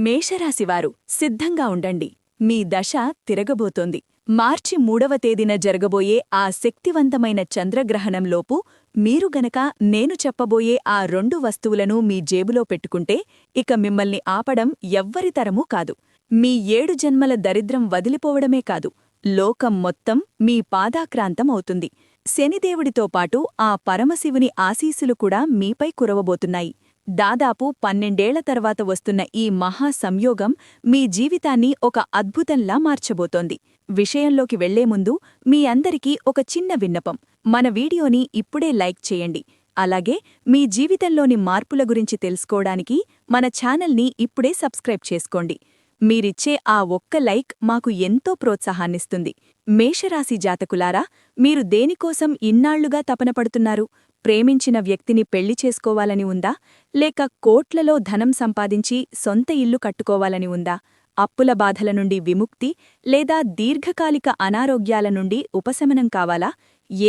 మేషరాశివారు సిద్ధంగా ఉండండి. మీ దశ తిరగబోతోంది. మార్చి 3వ తేదీన జరగబోయే ఆ శక్తివంతమైన చంద్రగ్రహణంలోపు మీరు గనక నేను చెప్పబోయే ఆ 2 వస్తువులను మీ జేబులో పెట్టుకుంటే ఇక మిమ్మల్ని ఆపడం ఎవ్వరితరమూ కాదు. మీ 7 జన్మల దరిద్రం వదిలిపోవడమే కాదు, లోకం మొత్తం మీ పాదాక్రాంతమవుతుంది. శనిదేవుడితో పాటు ఆ పరమశివుని ఆశీస్సులు కూడా మీపై కురవబోతున్నాయి. దాదాపు 12 తర్వాత వస్తున్న ఈ మహా సంయోగం మీ జీవితాన్ని ఒక అద్భుతంలా మార్చబోతోంది. విషయంలోకి వెళ్లే ముందు మీ అందరికీ ఒక చిన్న విన్నపం. మన వీడియోని ఇప్పుడే లైక్ చేయండి. అలాగే మీ జీవితంలోని మార్పుల గురించి తెలుసుకోవడానికి మన ఛానల్ని ఇప్పుడే సబ్స్క్రైబ్ చేసుకోండి. మీరిచ్చే ఆ ఒక్క లైక్ మాకు ఎంతో ప్రోత్సాహాన్నిస్తుంది. మేషరాశి జాతకులారా, మీరు దేనికోసం ఇన్నాళ్లుగా తపనపడుతున్నారు? ప్రేమించిన వ్యక్తిని పెళ్లి చేసుకోవాలని ఉందా? లేక కోట్లలో ధనం సంపాదించి సొంత ఇల్లు కట్టుకోవాలని ఉందా? అప్పుల బాధల నుండి విముక్తి లేదా దీర్ఘకాలిక అనారోగ్యాల నుండి ఉపశమనం కావాలా?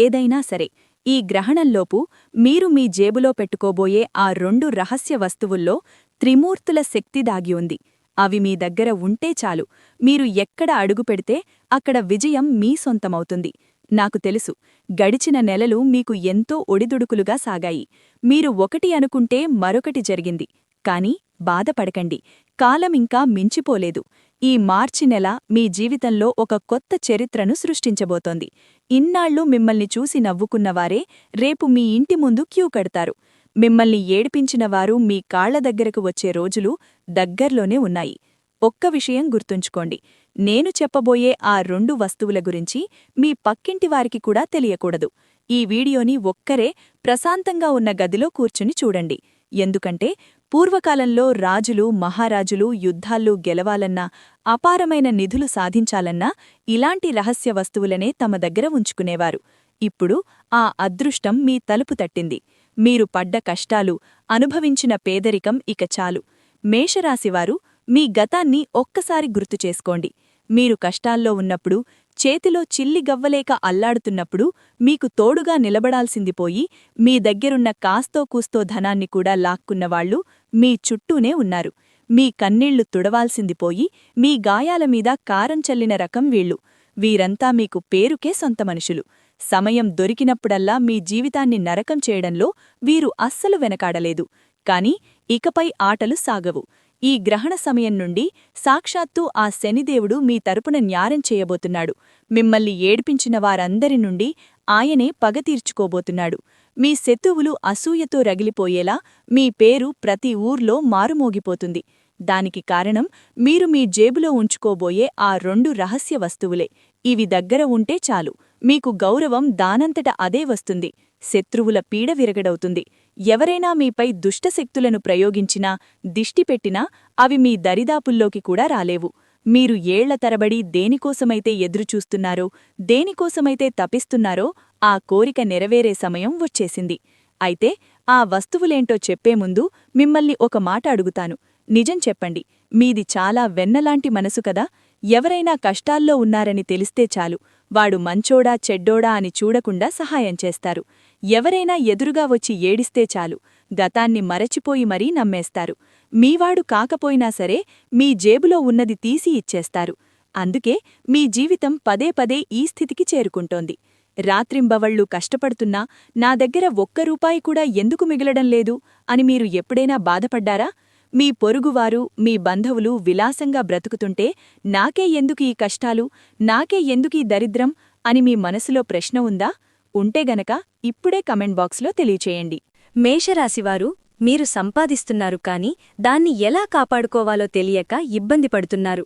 ఏదైనా సరే, ఈ గ్రహణంలోపు మీరు మీ జేబులో పెట్టుకోబోయే ఆ 2 రహస్య వస్తువుల్లో త్రిమూర్తుల శక్తి దాగి ఉంది. అవి మీ దగ్గర ఉంటే చాలు, మీరు ఎక్కడ అడుగుపెడితే అక్కడ విజయం మీ సొంతమవుతుంది. నాకు తెలుసు, గడిచిన నెలలు మీకు ఎంతో ఒడిదుడుకులుగా సాగాయి. మీరు ఒకటి అనుకుంటే మరొకటి జరిగింది. కాని బాధపడకండి, కాలమింకా మించిపోలేదు. ఈ మార్చి నెల మీ జీవితంలో ఒక కొత్త చరిత్రను సృష్టించబోతోంది. ఇన్నాళ్లు మిమ్మల్ని చూసి నవ్వుకున్నవారే రేపు మీ ఇంటి ముందు క్యూ కడతారు. మిమ్మల్ని ఏడిపించినవారు మీ కాళ్ల దగ్గరకు వచ్చే రోజులు దగ్గర్లోనే ఉన్నాయి. ఒక్క విషయం గుర్తుంచుకోండి, నేను చెప్పబోయే ఆ 2 వస్తువుల గురించి మీ పక్కింటివారికి కూడా తెలియకూడదు. ఈ వీడియోని ఒక్కరే ప్రశాంతంగా ఉన్న గదిలో కూర్చుని చూడండి. ఎందుకంటే పూర్వకాలంలో రాజులు, మహారాజులు యుద్ధాల్లో గెలవాలన్నా, అపారమైన నిధులు సాధించాలన్నా ఇలాంటి రహస్య వస్తువులనే తమ దగ్గర ఉంచుకునేవారు. ఇప్పుడు ఆ అదృష్టం మీ తలుపు తట్టింది. మీరు పడ్డ కష్టాలు, అనుభవించిన పేదరికం ఇక చాలు. మేషరాశివారు, మీ గతాన్ని ఒక్కసారి గుర్తుచేసుకోండి. మీరు కష్టాల్లో ఉన్నప్పుడు, చేతిలో చిల్లి గవ్వలేక అల్లాడుతున్నప్పుడు మీకు తోడుగా నిలబడాల్సింది పోయి మీ దగ్గరున్న కాస్తో కూస్తో ధనాన్ని కూడా లాక్కున్నవాళ్లు మీ చుట్టూనే ఉన్నారు. మీ కన్నీళ్లు తుడవాల్సింది పోయి మీ గాయాలమీద కారం చల్లిన రకం వీళ్లు. వీరంతా మీకు పేరుకే సొంత మనుషులు. సమయం దొరికినప్పుడల్లా మీ జీవితాన్ని నరకం చేయడంలో వీరు అస్సలు వెనకాడలేదు. కాని ఇకపై ఆటలు సాగవు. ఈ గ్రహణ సమయం నుండి సాక్షాత్తూ ఆ శనిదేవుడు మీ తరపున న్యాయం చేయబోతున్నాడు. మిమ్మల్ని ఏడ్పించిన వారందరి నుండి ఆయనే పగ తీర్చుకోబోతున్నాడు. మీ శత్రువులు అసూయతో రగిలిపోయేలా మీ పేరు ప్రతి ఊర్లో మారుమోగిపోతుంది. దానికి కారణం మీరు మీ జేబులో ఉంచుకోబోయే ఆ 2 రహస్య వస్తువులే. ఇవి దగ్గర ఉంటే చాలు, మీకు గౌరవం దానంతట అదే వస్తుంది. శత్రువుల పీడ విరగడవుతుంది. ఎవరైనా మీపై దుష్టశక్తులను ప్రయోగించినా, దిష్టిపెట్టినా అవి మీ దరిదాపుల్లోకి కూడా రాలేవు. మీరు ఏళ్ల తరబడి దేనికోసమైతే ఎదురుచూస్తున్నారో, దేనికోసమైతే తపిస్తున్నారో ఆ కోరిక నెరవేరే సమయం వచ్చేసింది. అయితే ఆ వస్తువులేంటో చెప్పే ముందు మిమ్మల్ని ఒక మాట అడుగుతాను. నిజం చెప్పండి, మీది చాలా వెన్నలాంటి మనసు కదా? ఎవరైనా కష్టాల్లో ఉన్నారని తెలిస్తే చాలు, వాడు మంచోడా చెడ్డోడా అని చూడకుండా సహాయం చేస్తారు. ఎవరైనా ఎదురుగా వచ్చి ఏడిస్తే చాలు, గతాన్ని మరచిపోయి మరీ నమ్మేస్తారు. మీవాడు కాకపోయినా సరే మీ జేబులో ఉన్నది తీసి ఇచ్చేస్తారు. అందుకే మీ జీవితం పదే పదే ఈ స్థితికి చేరుకుంటోంది. రాత్రింబవళ్లు కష్టపడుతున్నా నా దగ్గర ఒక్క రూపాయి కూడా ఎందుకు మిగలడం లేదు అని మీరు ఎప్పుడైనా బాధపడ్డారా? మీ పొరుగువారు, మీ బంధువులు విలాసంగా బ్రతుకుతుంటే నాకే ఎందుకీ కష్టాలు, నాకే ఎందుకీ దరిద్రం అని మీ మనసులో ప్రశ్న ఉందా? ఉంటే గనక ఇప్పుడే కమెంట్ బాక్స్లో తెలియచేయండి. మేషరాశివారు, మీరు సంపాదిస్తున్నారు కాని దాన్ని ఎలా కాపాడుకోవాలో తెలియక ఇబ్బంది పడుతున్నారు.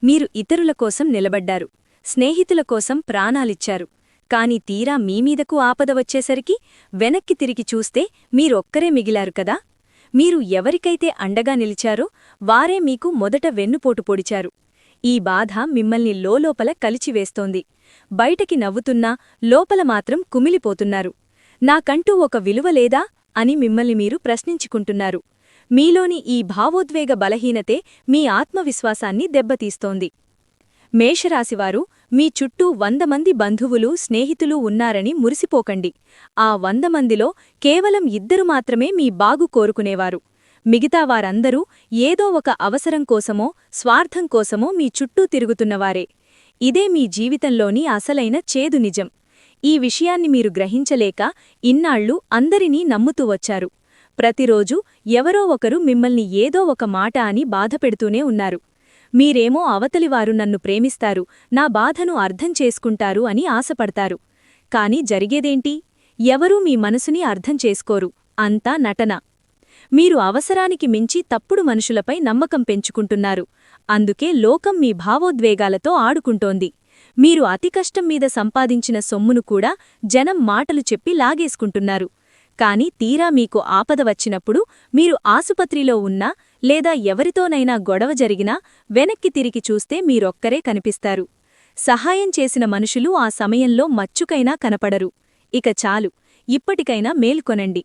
మీరు ఇతరుల కోసం నిలబడ్డారు, స్నేహితుల కోసం ప్రాణాలిచ్చారు. కాని తీరా మీమీదకు ఆపద వచ్చేసరికి వెనక్కి తిరిగి చూస్తే మీరొక్కరే మిగిలారు కదా? మీరు ఎవరికైతే అండగా నిలిచారో వారే మీకు మొదట వెన్నుపోటు పొడిచారు. ఈ బాధ మిమ్మల్ని లోలోపల కలిచివేస్తోంది. బయటకి నవ్వుతున్నా లోపల మాత్రం కుమిలిపోతున్నారు. నాకంటూ ఒక విలువ లేదా అని మిమ్మల్ని మీరు ప్రశ్నించుకుంటున్నారు. మీలోని ఈ భావోద్వేగ బలహీనతే మీ ఆత్మవిశ్వాసాన్ని దెబ్బతీస్తోంది. మేషరాశివారు, మీ చుట్టూ 100 మంది బంధువులు, స్నేహితులు ఉన్నారని మురిసిపోకండి. ఆ 100 మందిలో కేవలం 2 మాత్రమే మీ బాగు కోరుకునేవారు. మిగతా వారందరూ ఏదో ఒక అవసరం కోసమో స్వార్థం కోసమో మీ చుట్టూ తిరుగుతున్నవారే. ఇదే మీ జీవితంలోని అసలైన చేదు నిజం. ఈ విషయాన్ని మీరు గ్రహించలేక ఇన్నాళ్లు అందరినీ నమ్ముతూ వచ్చారు. ప్రతిరోజూ ఎవరో ఒకరు మిమ్మల్ని ఏదో ఒక మాట అని బాధపెడుతూనే ఉన్నారు. మీరేమో అవతలివారు నన్ను ప్రేమిస్తారు, నా బాధను అర్థం చేసుకుంటారు అని ఆశపడతారు. కాని జరిగేదేంటి? ఎవరూ మీ మనసుని అర్థం చేసుకోరు. అంతా నటన. మీరు అవసరానికి మించి తప్పుడు మనుషులపై నమ్మకం పెంచుకుంటున్నారు. అందుకే లోకం మీ భావోద్వేగాలతో ఆడుకుంటోంది. మీరు అతి కష్టం మీద సంపాదించిన సొమ్మును కూడా జనం మాటలు చెప్పి లాగేసుకుంటున్నారు. కాని తీరా మీకు ఆపద వచ్చినప్పుడు మీరు ఆసుపత్రిలో ఉన్నా లేదా ఎవరితోనైనా గొడవ జరిగినా వెనక్కి తిరిగి చూస్తే మీరొక్కరే కనిపిస్తారు. సహాయం చేసిన మనుషులు ఆ సమయంలో మచ్చుకైనా కనపడరు. ఇక చాలు, ఇప్పటికైనా మేల్కొనండి.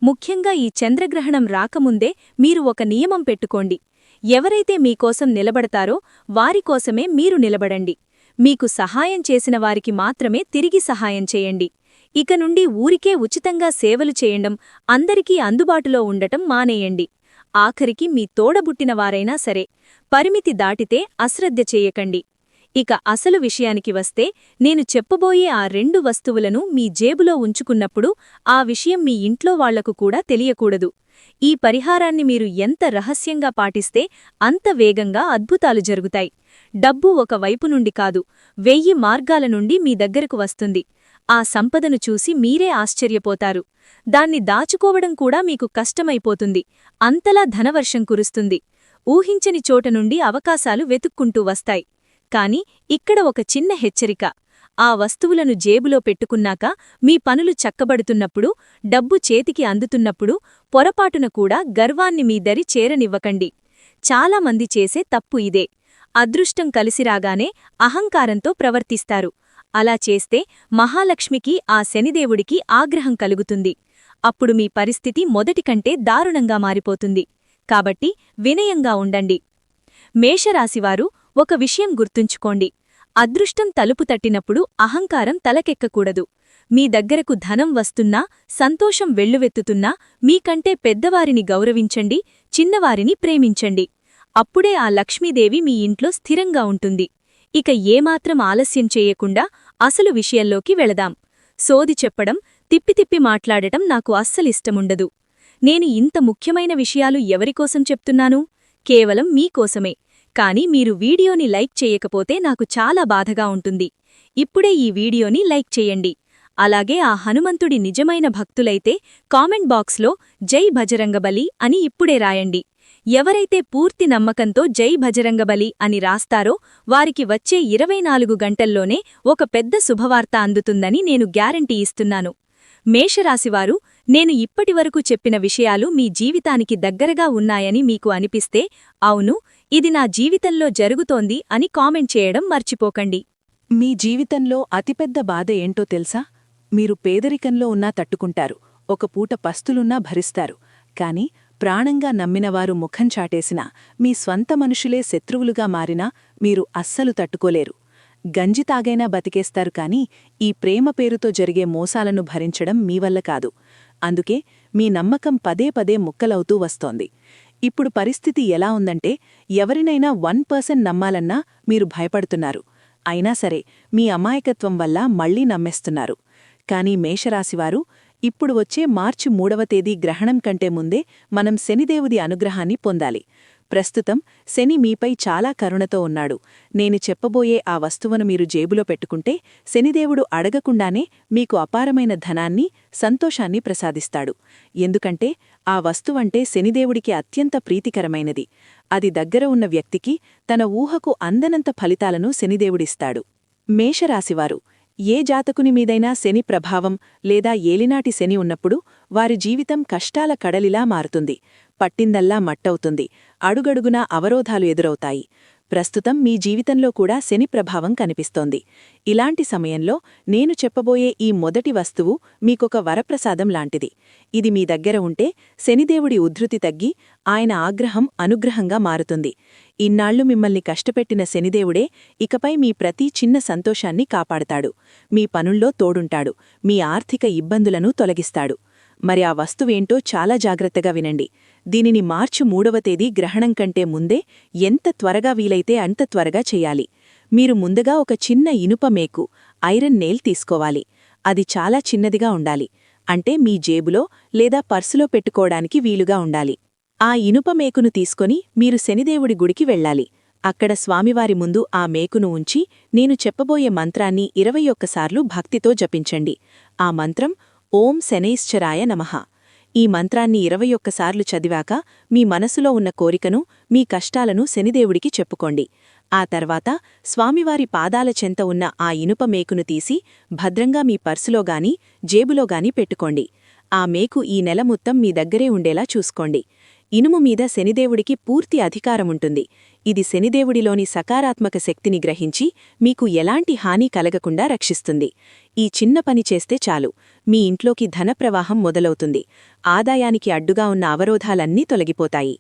ముఖ్యంగా ఈ చంద్రగ్రహణం రాకముందే మీరు ఒక నియమం పెట్టుకోండి. ఎవరైతే మీకోసం నిలబడతారో వారికోసమే మీరు నిలబడండి. మీకు సహాయం చేసిన వారికి మాత్రమే తిరిగి సహాయం చేయండి. ఇక నుండి ఊరికే ఉచితంగా సేవలు చేయండం, అందరికీ అందుబాటులో ఉండటం మానేయండి. ఆఖరికి మీ తోడబుట్టినవారైనా సరే, పరిమితి దాటితే అశ్రద్ధ చేయకండి. ఇక అసలు విషయానికి వస్తే, నేను చెప్పబోయే ఆ 2 వస్తువులను మీ జేబులో ఉంచుకున్నప్పుడు ఆ విషయం మీ ఇంట్లో వాళ్లకు కూడా తెలియకూడదు. ఈ పరిహారాన్ని మీరు ఎంత రహస్యంగా పాటిస్తే అంత వేగంగా అద్భుతాలు జరుగుతాయి. డబ్బు ఒక వైపు నుండి కాదు, 1000 మార్గాల నుండి మీ దగ్గరకు వస్తుంది. ఆ సంపదను చూసి మీరే ఆశ్చర్యపోతారు. దాన్ని దాచుకోవడం కూడా మీకు కష్టమైపోతుంది. అంతలా ధనవర్షం కురుస్తుంది. ఊహించని చోట నుండి అవకాశాలు వెతుక్కుంటూ వస్తాయి. కాని ఇక్కడ ఒక చిన్న హెచ్చరిక. ఆ వస్తువులను జేబులో పెట్టుకున్నాక మీ పనులు చక్కబడుతున్నప్పుడు, డబ్బు చేతికి అందుతున్నప్పుడు పొరపాటున కూడా గర్వాన్ని మీ దరి చేరనివ్వకండి. చాలామంది చేసే తప్పు ఇదే. అదృష్టం కలిసిరాగానే అహంకారంతో ప్రవర్తిస్తారు. అలా చేస్తే మహాలక్ష్మికి ఆ శనిదేవుడికి ఆగ్రహం కలుగుతుంది. అప్పుడు మీ పరిస్థితి మొదటికంటే దారుణంగా మారిపోతుంది. కాబట్టి వినయంగా ఉండండి. మేషరాశివారు ఒక విషయం గుర్తుంచుకోండి. అదృష్టం తలుపు తట్టినప్పుడు అహంకారం తలకెక్కకూడదు. మీ దగ్గరకు ధనం వస్తున్నా, సంతోషం వెల్లువెత్తుతున్నా మీకంటే పెద్దవారిని గౌరవించండి, చిన్నవారిని ప్రేమించండి. అప్పుడే ఆ లక్ష్మీదేవి మీ ఇంట్లో స్థిరంగా ఉంటుంది. ఇక ఏమాత్రం ఆలస్యం చేయకుండా అసలు విషయంలోకి వెళదాం. సోది చెప్పడం, తిప్పి మాట్లాడటం నాకు అస్సలిష్టముండదు. నేను ఇంత ముఖ్యమైన విషయాలు ఎవరికోసం చెప్తున్నాను? కేవలం మీకోసమే. కాని మీరు వీడియోని లైక్ చేయకపోతే నాకు చాలా బాధగా ఉంటుంది. ఇప్పుడే ఈ వీడియోని లైక్ చేయండి. అలాగే ఆ హనుమంతుడి నిజమైన భక్తులైతే కామెంట్ బాక్స్లో జై భజరంగబలి అని ఇప్పుడే రాయండి. ఎవరైతే పూర్తి నమ్మకంతో జై భజరంగబలి అని రాస్తారో వారికి వచ్చే 24 గంటల్లోనే ఒక పెద్ద శుభవార్త అందుతుందని నేను గ్యారంటీ ఇస్తున్నాను. మేషరాశివారు, నేను ఇప్పటివరకు చెప్పిన విషయాలు మీ జీవితానికి దగ్గరగా ఉన్నాయని మీకు అనిపిస్తే, అవును, ఇది నా జీవితంలో జరుగుతోంది అని కామెంట్ చేయడం మర్చిపోకండి. మీ జీవితంలో అతిపెద్ద బాధ ఏంటో తెలుసా? మీరు పేదరికంలో ఉన్నా తట్టుకుంటారు, ఒక పూట పస్తులున్నా భరిస్తారు. కాని ప్రాణంగా నమ్మినవారు ముఖం చాటేసినా, మీ స్వంత మనుషులే శత్రువులుగా మారినా మీరు అస్సలు తట్టుకోలేరు. గంజి తాగైనా బతికేస్తారు కాని ఈ ప్రేమ పేరుతో జరిగే మోసాలను భరించడం మీ వల్ల కాదు. అందుకే మీ నమ్మకం పదే పదే ముక్కలవుతూ వస్తోంది. ఇప్పుడు పరిస్థితి ఎలా ఉందంటే, ఎవరినైనా 1% నమ్మాలన్నా మీరు భయపడుతున్నారు. అయినా సరే మీ అమాయకత్వం వల్ల మళ్లీ నమ్మేస్తున్నారు. కాని మేషరాశివారు, ఇప్పుడు వచ్చే మార్చి 3వ తేదీ గ్రహణం కంటే ముందే మనం శనిదేవుడి అనుగ్రహాన్ని పొందాలి. ప్రస్తుతం శని మీపై చాలా కరుణతో ఉన్నాడు. నేను చెప్పబోయే ఆ వస్తువును మీరు జేబులో పెట్టుకుంటే శనిదేవుడు అడగకుండానే మీకు అపారమైన ధనాన్ని, సంతోషాన్ని ప్రసాదిస్తాడు. ఎందుకంటే ఆ వస్తువంటే శనిదేవుడికి అత్యంత ప్రీతికరమైనది. అది దగ్గర ఉన్న వ్యక్తికి తన ఊహకు అందనంత ఫలితాలను శనిదేవుడిస్తాడు. మేషరాశివారు, ఏ జాతకుని మీదైనా శని ప్రభావం లేదా ఏలినాటి శని ఉన్నప్పుడు వారి జీవితం కష్టాల కడలిలా మారుతుంది. పట్టిందల్లా మట్టవుతుంది. అడుగడుగునా అవరోధాలు ఎదురవుతాయి. ప్రస్తుతం మీ జీవితంలో కూడా శని ప్రభావం కనిపిస్తోంది. ఇలాంటి సమయంలో నేను చెప్పబోయే ఈ మొదటి వస్తువు మీకొక వరప్రసాదం లాంటిది. ఇది మీ దగ్గర ఉంటే శనిదేవుడి ఉద్ధృతి తగ్గి ఆయన ఆగ్రహం అనుగ్రహంగా మారుతుంది. ఇన్నాళ్లు మిమ్మల్ని కష్టపెట్టిన శనిదేవుడే ఇకపై మీ ప్రతి చిన్న సంతోషాన్ని కాపాడతాడు. మీ పనుల్లో తోడుంటాడు. మీ ఆర్థిక ఇబ్బందులను తొలగిస్తాడు. మరి ఆ వస్తువేంటో చాలా జాగ్రత్తగా వినండి. దీనిని మార్చి 3వ తేదీ గ్రహణం కంటే ముందే ఎంత త్వరగా వీలైతే అంత త్వరగా చెయ్యాలి. మీరు ముందుగా ఒక చిన్న ఇనుప మేకు, ఐరన్ నెయిల్ తీసుకోవాలి. అది చాలా చిన్నదిగా ఉండాలి. అంటే మీ జేబులో లేదా పర్సులో పెట్టుకోవడానికి వీలుగా ఉండాలి. ఆ ఇనుప మేకును తీసుకొని మీరు శనిదేవుడి గుడికి వెళ్ళాలి. అక్కడ స్వామివారి ముందు ఆ మేకును ఉంచి నేను చెప్పబోయే మంత్రాన్ని 21 సార్లు భక్తితో జపించండి. ఆ మంత్రం ఓం శనైశ్చరాయ నమః. ఈ మంత్రాన్ని 21 సార్లు చదివాక మీ మనసులో ఉన్న కోరికను, మీ కష్టాలను శనిదేవుడికి చెప్పుకోండి. ఆ తర్వాత స్వామివారి పాదాల చెంత ఉన్న ఆ ఇనుప మేకును తీసి భద్రంగా మీ పర్సులోగాని, జేబులోగాని పెట్టుకోండి. ఆ మేకు ఈ నెల మొత్తం మీ దగ్గరే ఉండేలా చూసుకోండి. ఇనుము మీద శనిదేవుడికి పూర్తి అధికారముంటుంది. ఇది శనిదేవుడిలోని సకారాత్మక శక్తిని గ్రహించి మీకు ఎలాంటి హాని కలగకుండా రక్షిస్తుంది. ఈ చిన్న పని చేస్తే చాలు, మీ ఇంట్లోకి ధనప్రవాహం మొదలవుతుంది. ఆదాయానికి అడ్డుగా ఉన్న అవరోధాలన్నీ తొలగిపోతాయి.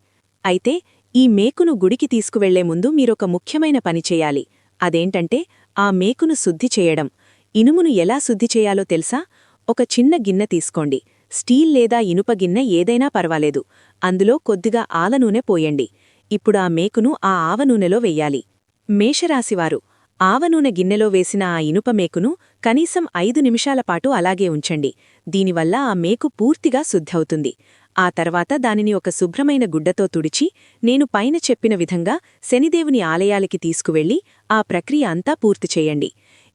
అయితే ఈ మేకును గుడికి తీసుకువెళ్లే ముందు మీరొక ముఖ్యమైన పని చేయాలి. అదేంటంటే ఆ మేకును శుద్ధి చేయడం. ఇనుమును ఎలా శుద్ధి చేయాలో తెలుసా? ఒక చిన్న గిన్నె తీసుకోండి. స్టీల్ లేదా ఇనుప గిన్నె ఏదైనా పర్వాలేదు. అందులో కొద్దిగా ఆవనూనె పోయండి. ఇప్పుడు ఆ మేకును ఆ ఆవనూనెలో వెయ్యాలి. మేషరాశివారు ఆవనూనె గిన్నెలో వేసిన ఆ ఇనుప మేకును కనీసం 5 నిమిషాల పాటు అలాగే ఉంచండి. దీనివల్ల ఆ మేకు పూర్తిగా శుద్ధవుతుంది. ఆ తర్వాత దానిని ఒక శుభ్రమైన గుడ్డతో తుడిచి నేను పైన చెప్పిన విధంగా శనిదేవుని ఆలయాలకి తీసుకువెళ్లి ఆ ప్రక్రియ అంతా పూర్తి చేయండి.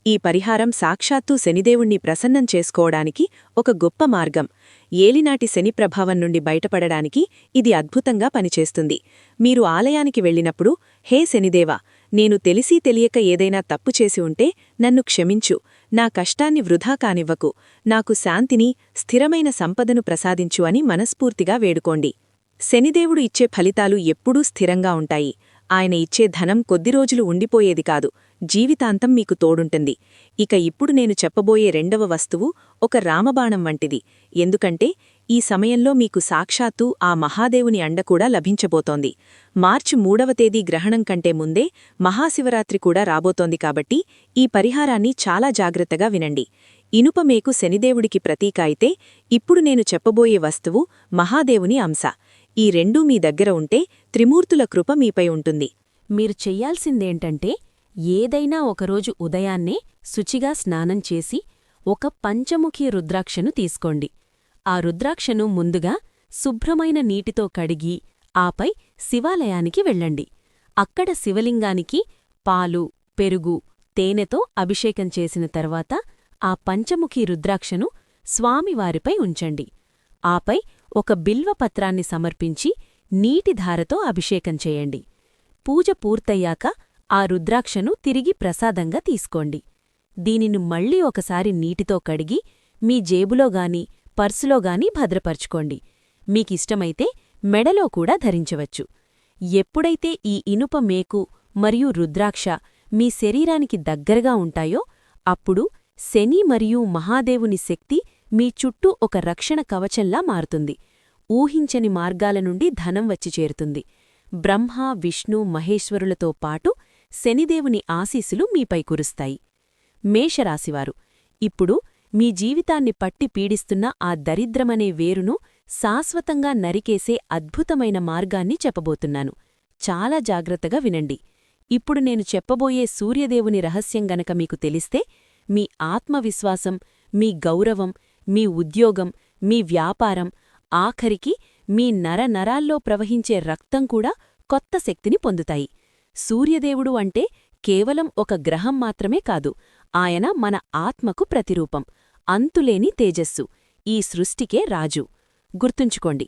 ఈ పరిహారం సాక్షాత్తూ శనిదేవుణ్ణి ప్రసన్నం చేసుకోవడానికి ఒక గొప్ప మార్గం. ఏలినాటి శని ప్రభావం నుండి బయటపడడానికి ఇది అద్భుతంగా పనిచేస్తుంది. మీరు ఆలయానికి వెళ్ళినప్పుడు హే శనిదేవా, నేను తెలిసీ తెలియక ఏదైనా తప్పు చేసి ఉంటే నన్ను క్షమించు, నా కష్టాన్ని వృధా కానివ్వకు, నాకు శాంతిని, స్థిరమైన సంపదను ప్రసాదించు అని మనస్ఫూర్తిగా వేడుకోండి. శనిదేవుడు ఇచ్చే ఫలితాలు ఎప్పుడూ స్థిరంగా ఉంటాయి. ఆయన ఇచ్చే ధనం కొద్ది రోజులు ఉండిపోయేది కాదు, జీవితాంతం మీకు తోడుంటుంది. ఇక ఇప్పుడు నేను చెప్పబోయే రెండవ వస్తువు ఒక రామబాణం వంటిది. ఎందుకంటే ఈ సమయంలో మీకు సాక్షాత్తూ ఆ మహాదేవుని అండ కూడా లభించబోతోంది. మార్చి 3వ తేదీ గ్రహణం కంటే ముందే మహాశివరాత్రి కూడా రాబోతోంది కాబట్టి ఈ పరిహారాన్ని చాలా జాగ్రత్తగా వినండి. ఇనుప మేకు శనిదేవుడికి ప్రతీక అయితే ఇప్పుడు నేను చెప్పబోయే వస్తువు మహాదేవుని అంశ. ఈ రెండూ మీ దగ్గర ఉంటే త్రిమూర్తుల కృప మీపై ఉంటుంది. మీరు చెయ్యాల్సిందేంటంటే ఏదైనా ఒకరోజు ఉదయాన్నే శుచిగా స్నానం చేసి ఒక పంచముఖి రుద్రాక్షను తీసుకోండి. ఆ రుద్రాక్షను ముందుగా శుభ్రమైన నీటితో కడిగి ఆపై శివాలయానికి వెళ్ళండి. అక్కడ శివలింగానికి పాలు, పెరుగు, తేనెతో అభిషేకం చేసిన తర్వాత ఆ పంచముఖి రుద్రాక్షను స్వామివారిపై ఉంచండి. ఆపై ఒక బిల్వపత్రాన్ని సమర్పించి నీటిధారతో అభిషేకం చేయండి. పూజ పూర్తయ్యాక ఆ రుద్రాక్షను తిరిగి ప్రసాదంగా తీసుకోండి. దీనిని మళ్ళీ ఒకసారి నీటితో కడిగి మీ జేబులోగాని, పర్సులోగాని భద్రపర్చుకోండి. మీకిష్టమైతే మెడలో కూడా ధరించవచ్చు. ఎప్పుడైతే ఈ ఇనుప మేకు మరియు రుద్రాక్ష మీ శరీరానికి దగ్గరగా ఉంటాయో అప్పుడు శని మరియు మహాదేవుని శక్తి మీ చుట్టూ ఒక రక్షణ కవచంలా మారుతుంది. ఊహించని మార్గాల నుండి ధనం వచ్చి చేరుతుంది. బ్రహ్మ, విష్ణు, మహేశ్వరులతో పాటు శనిదేవుని ఆశీస్సులు మీపై కురుస్తాయి. మేషరాశివారు ఇప్పుడు మీ జీవితాన్ని పట్టి పీడిస్తున్న ఆ దరిద్రమనే వేరును శాశ్వతంగా నరికేసే అద్భుతమైన మార్గాన్ని చెప్పబోతున్నాను. చాలా జాగ్రత్తగా వినండి. ఇప్పుడు నేను చెప్పబోయే సూర్యదేవుని రహస్యం గనక మీకు తెలిస్తే మీ ఆత్మవిశ్వాసం, మీ గౌరవం, మీ ఉద్యోగం, మీ వ్యాపారం, ఆఖరికి మీ నరనరాల్లో ప్రవహించే రక్తం కూడా కొత్త శక్తిని పొందుతాయి. సూర్యదేవుడు అంటే కేవలం ఒక గ్రహం మాత్రమే కాదు, ఆయన మన ఆత్మకు ప్రతిరూపం, అంతులేని తేజస్సు, ఈ సృష్టికే రాజు. గుర్తుంచుకోండి,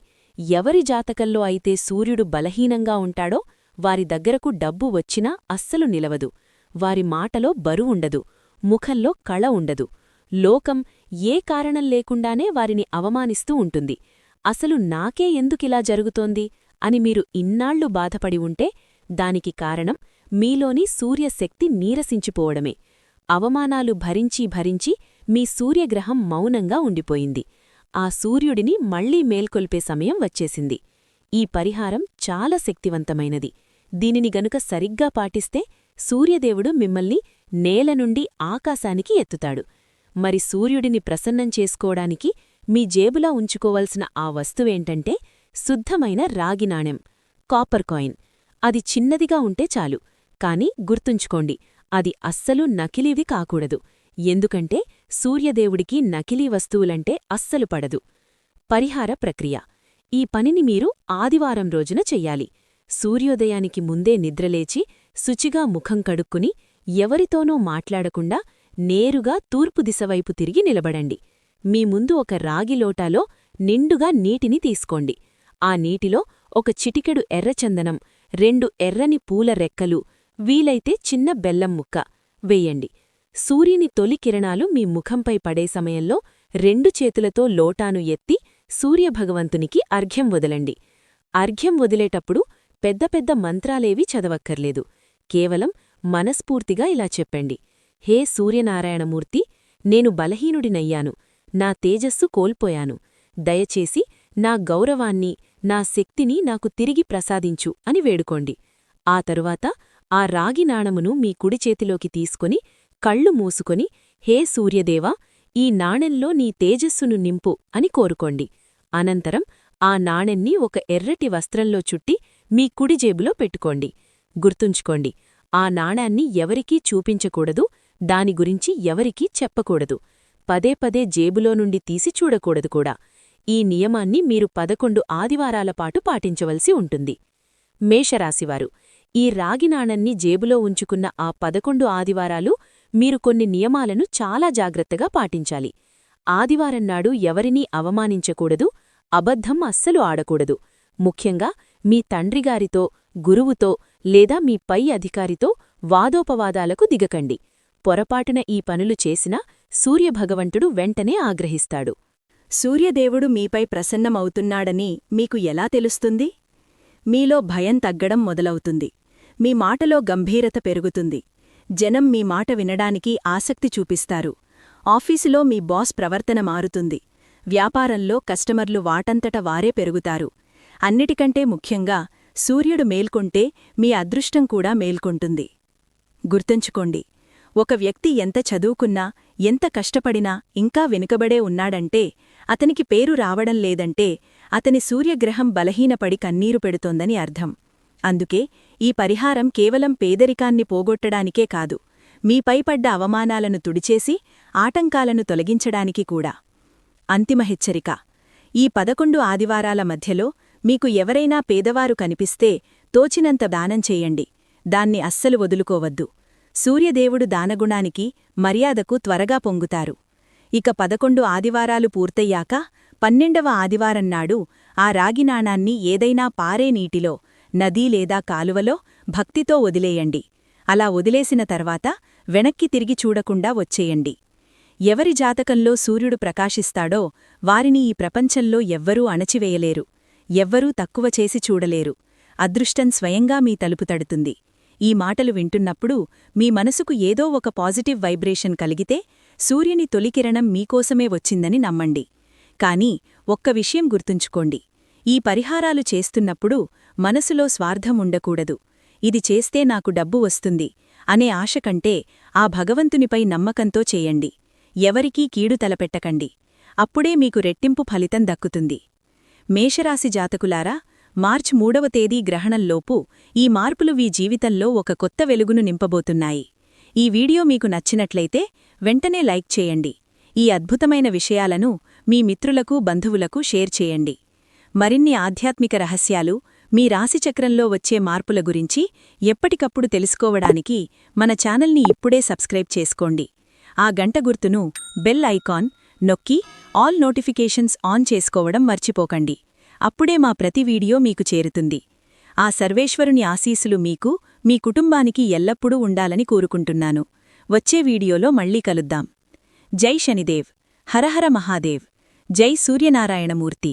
ఎవరి జాతకంలో అయితే సూర్యుడు బలహీనంగా ఉంటాడో వారి దగ్గరకు డబ్బు వచ్చినా అస్సలు నిలవదు. వారి మాటలో బరువుండదు, ముఖంలో కళ ఉండదు. లోకం ఏ కారణం లేకుండానే వారిని అవమానిస్తూ ఉంటుంది. అసలు నాకే ఎందుకిలా జరుగుతోంది అని మీరు ఇన్నాళ్లు బాధపడి ఉంటే దానికి కారణం మీలోని సూర్యశక్తి నీరసించిపోవడమే. అవమానాలు భరించి భరించి మీ సూర్యగ్రహం మౌనంగా ఉండిపోయింది. ఆ సూర్యుడిని మళ్లీ మేల్కొల్పే సమయం వచ్చేసింది. ఈ పరిహారం చాలా శక్తివంతమైనది. దీనిని గనుక సరిగ్గా పాటిస్తే సూర్యదేవుడు మిమ్మల్ని నేల నుండి ఆకాశానికి ఎత్తుతాడు. మరి సూర్యుడిని ప్రసన్నం చేసుకోవడానికి మీ జేబులా ఉంచుకోవలసిన ఆ వస్తువేంటంటే శుద్ధమైన రాగి నాణెం, కాపర్ కాయిన్. అది చిన్నదిగా ఉంటే చాలు. కాని గుర్తుంచుకోండి, అది అస్సలు నకిలీవి కాకూడదు. ఎందుకంటే సూర్యదేవుడికి నకిలీ వస్తువులంటే అస్సలు పడదు. పరిహార ప్రక్రియ. ఈ పనిని మీరు ఆదివారం రోజున చెయ్యాలి. సూర్యోదయానికి ముందే నిద్రలేచి శుచిగా ముఖం కడుక్కుని ఎవరితోనూ మాట్లాడకుండా నేరుగా తూర్పు దిశవైపు తిరిగి నిలబడండి. మీ ముందు ఒక రాగి లోటాలో నిండుగా నీటిని తీసుకోండి. ఆ నీటిలో ఒక చిటికెడు ఎర్రచందనం, 2 ఎర్రని పూల రెక్కలు, వీలైతే చిన్న బెల్లం ముక్క వెయ్యండి. సూర్యుని తొలి కిరణాలు మీ ముఖంపై పడే సమయంలో 2 చేతులతో లోటాను ఎత్తి సూర్యభగవంతునికి అర్ఘ్యం వదలండి. అర్ఘ్యం వదిలేటప్పుడు పెద్ద పెద్ద మంత్రాలేవీ చదవక్కర్లేదు. కేవలం మనస్ఫూర్తిగా ఇలా చెప్పండి: హే సూర్యనారాయణమూర్తి, నేను బలహీనుడినయ్యాను, నా తేజస్సు కోల్పోయాను. దయచేసి నా గౌరవాన్ని, నా శక్తిని నాకు తిరిగి ప్రసాదించు అని వేడుకోండి. ఆ తరువాత ఆ రాగి నాణమును మీ కుడిచేతిలోకి తీసుకొని కళ్ళు మూసుకొని, హే సూర్యదేవా, ఈ నాణెంలో నీ తేజస్సును నింపు అని కోరుకోండి. అనంతరం ఆ నాణెన్ని ఒక ఎర్రటి వస్త్రంలో చుట్టి మీ కుడి జేబులో పెట్టుకోండి. గుర్తుంచుకోండి, ఆ నాణాన్ని ఎవరికీ చూపించకూడదు, దాని గురించి ఎవరికీ చెప్పకూడదు. పదే పదే జేబులో నుండి తీసి చూడకూడదు కూడా. ఈ నియమాన్ని మీరు 11 ఆదివారాలపాటు పాటించవలసి ఉంటుంది. మేషరాశివారు, ఈ రాగి నాణాన్ని జేబులో ఉంచుకున్న ఆ 11 ఆదివారాలు మీరు కొన్ని నియమాలను చాలా జాగ్రత్తగా పాటించాలి. ఆదివారంనాడు ఎవరినీ అవమానించకూడదు, అబద్ధం అస్సలు ఆడకూడదు. ముఖ్యంగా మీ తండ్రిగారితో, గురువుతో లేదా మీ పై అధికారితో వాదోపవాదాలకు దిగకండి. పొరపాటున ఈ పనులు చేసినా సూర్యభగవంతుడు వెంటనే ఆగ్రహిస్తాడు. సూర్యదేవుడు మీపై ప్రసన్నమవుతున్నాడని మీకు ఎలా తెలుస్తుంది? మీలో భయం తగ్గడం మొదలవుతుంది. మీ మాటలో గంభీరత పెరుగుతుంది. జనం మీ మాట వినడానికి ఆసక్తి చూపిస్తారు. ఆఫీసులో మీ బాస్ ప్రవర్తన మారుతుంది. వ్యాపారంలో కస్టమర్లు వాటంతట వారే పెరుగుతారు. అన్నిటికంటే ముఖ్యంగా సూర్యుడు మేల్కొంటే మీ అదృష్టం కూడా మేల్కొంటుంది. గుర్తుంచుకోండి, ఒక వ్యక్తి ఎంత చదువుకున్నా, ఎంత కష్టపడినా ఇంకా వెనుకబడే ఉన్నాడంటే, అతనికి పేరు రావడం లేదంటే అతని సూర్యగ్రహం బలహీనపడి కన్నీరు పెడుతోందని అర్థం. అందుకే ఈ పరిహారం కేవలం పేదరికాన్ని పోగొట్టడానికే కాదు, మీపై పడ్డ అవమానాలను తుడిచేసి ఆటంకాలను తొలగించడానికి కూడా. అంతిమ హెచ్చరిక: ఈ 11 ఆదివారాల మధ్యలో మీకు ఎవరైనా పేదవారు కనిపిస్తే తోచినంత దానం చేయండి. దాన్ని అస్సలు వదులుకోవద్దు. సూర్యదేవుడు దానగుణానికి, మర్యాదకు త్వరగా పొంగుతారు. ఇక 11 ఆదివారాలు పూర్తయ్యాక 12వ ఆదివారంనాడు ఆ రాగి నాణాన్ని ఏదైనా పారే నీటిలో, నదీ లేదా కాలువలో భక్తితో వదిలేయండి. అలా వదిలేసిన తర్వాత వెనక్కి తిరిగి చూడకుండా వచ్చేయండి. ఎవరి జాతకంలో సూర్యుడు ప్రకాశిస్తాడో వారిని ఈ ప్రపంచంలో ఎవ్వరూ అణచివేయలేరు, ఎవ్వరూ తక్కువ చేసి చూడలేరు. అదృష్టం స్వయంగా మీ తలుపు తడుతుంది. ఈ మాటలు వింటున్నప్పుడు మీ మనసుకు ఏదో ఒక పాజిటివ్ వైబ్రేషన్ కలిగితే సూర్యుని తొలికిరణం మీకోసమే వచ్చిందని నమ్మండి. కానీ ఒక్క విషయం గుర్తుంచుకోండి, ఈ పరిహారాలు చేస్తున్నప్పుడు మనసులో స్వార్థం ఉండకూడదు. ఇది చేస్తే నాకు డబ్బు వస్తుంది అనే ఆశ కంటే ఆ భగవంతునిపై నమ్మకంతో చేయండి. ఎవరికీ కీడు తలపెట్టకండి. అప్పుడే మీకు రెట్టింపు ఫలితం దక్కుతుంది. మేషరాశి జాతకులారా, మార్చి 3వ తేదీ గ్రహణంలోపు ఈ మార్పులు మీ జీవితంలో ఒక కొత్త వెలుగును నింపబోతున్నాయి. ఈ వీడియో మీకు నచ్చినట్లయితే వెంటనే లైక్ చేయండి. ఈ అద్భుతమైన విషయాలను మీ మిత్రులకు, బంధువులకు షేర్ చేయండి. మరిన్ని ఆధ్యాత్మిక రహస్యాలు, మీ రాశిచక్రంలో వచ్చే మార్పుల గురించి ఎప్పటికప్పుడు తెలుసుకోవడానికి మన ఛానల్ని ఇప్పుడే సబ్స్క్రైబ్ చేసుకోండి. ఆ గంట గుర్తును, బెల్ ఐకాన్ నొక్కి ఆల్ నోటిఫికేషన్స్ ఆన్ చేసుకోవడం మర్చిపోకండి. అప్పుడే మా ప్రతి వీడియో మీకు చేరుతుంది. ఆ సర్వేశ్వరుని ఆశీస్సులు మీకు, మీ కుటుంబానికి ఎల్లప్పుడూ ఉండాలని కోరుకుంటున్నాను. వచ్చే వీడియోలో మళ్ళీ కలుద్దాం. జై శనిదేవ్, హరహర మహాదేవ్, జై సూర్యనారాయణమూర్తి.